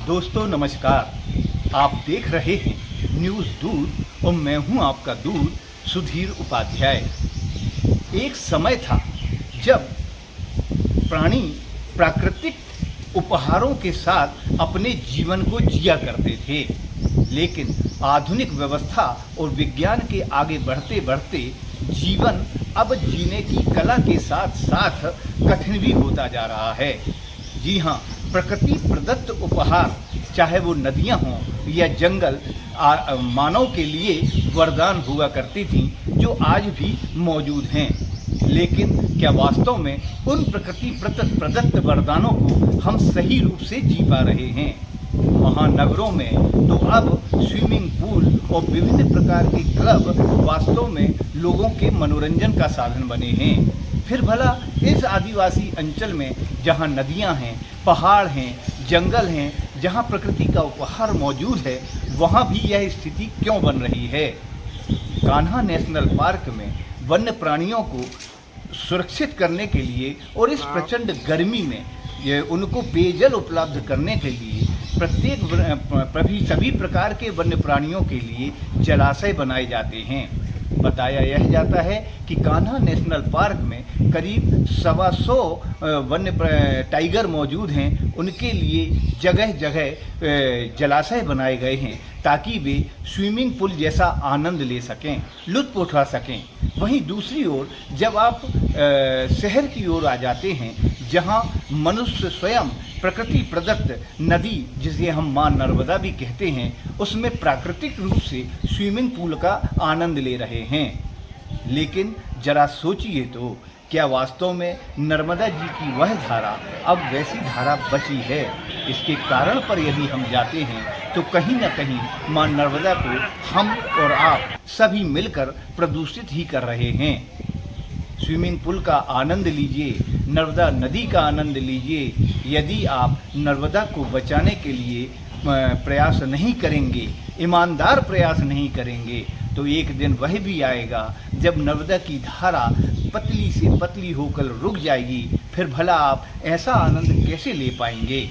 दोस्तों नमस्कार। आप देख रहे हैं न्यूज़ दूध और मैं हूं आपका दूध सुधीर उपाध्याय। एक समय था जब प्राणी प्राकृतिक उपहारों के साथ अपने जीवन को जिया करते थे, लेकिन आधुनिक व्यवस्था और विज्ञान के आगे बढ़ते बढ़ते जीवन अब जीने की कला के साथ साथ कठिन भी होता जा रहा है। जी हाँ, प्रकृति प्रदत्त उपहार, चाहे वो नदियाँ हों या जंगल, मानव के लिए वरदान हुआ करती थीं, जो आज भी मौजूद हैं। लेकिन क्या वास्तव में उन प्रकृति प्रदत्त वरदानों को हम सही रूप से जी पा रहे हैं? महानगरों में तो अब स्विमिंग पूल और विभिन्न प्रकार के क्लब वास्तव में लोगों के मनोरंजन का साधन बने हैं। फिर भला इस आदिवासी अंचल में जहां नदियां हैं, पहाड़ हैं, जंगल हैं, जहां प्रकृति का उपहार मौजूद है, वहां भी यह स्थिति क्यों बन रही है? कान्हा नेशनल पार्क में वन्य प्राणियों को सुरक्षित करने के लिए और इस प्रचंड गर्मी में उनको पेयजल उपलब्ध करने के लिए सभी प्रकार के वन्य प्राणियों के लिए जलाशय बनाए जाते हैं। बताया यह जाता है कि कान्हा नेशनल पार्क में करीब 125 वन्य टाइगर मौजूद हैं। उनके लिए जगह जगह जलाशय बनाए गए हैं ताकि वे स्विमिंग पूल जैसा आनंद ले सकें, लुत्फ उठा सकें। वहीं दूसरी ओर जब आप शहर की ओर आ जाते हैं, जहां मनुष्य स्वयं प्रकृति प्रदत्त नदी, जिसे हम मां नर्मदा भी कहते हैं, उसमें प्राकृतिक रूप से स्विमिंग पूल का आनंद ले रहे हैं। लेकिन जरा सोचिए तो, क्या वास्तव में नर्मदा जी की वह धारा अब वैसी धारा बची है? इसके कारण पर यदि हम जाते हैं तो कहीं न कहीं मां नर्मदा को हम और आप सभी मिलकर प्रदूषित ही कर रहे हैं। स्विमिंग पूल का आनंद लीजिए, नर्मदा नदी का आनंद लीजिए। यदि आप नर्मदा को बचाने के लिए प्रयास नहीं करेंगे, ईमानदार प्रयास नहीं करेंगे, तो एक दिन वह भी आएगा जब नर्मदा की धारा पतली से पतली होकर रुक जाएगी। फिर भला आप ऐसा आनंद कैसे ले पाएंगे?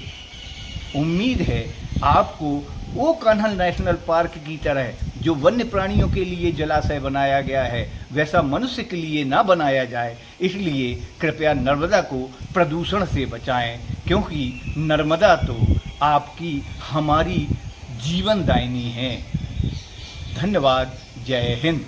उम्मीद है आपको वो कान्हा नेशनल पार्क की तरह जो वन्य प्राणियों के लिए जलाशय बनाया गया है, वैसा मनुष्य के लिए ना बनाया जाए। इसलिए कृपया नर्मदा को प्रदूषण से बचाएं, क्योंकि नर्मदा तो आपकी हमारी जीवनदायिनी है। धन्यवाद। जय हिंद।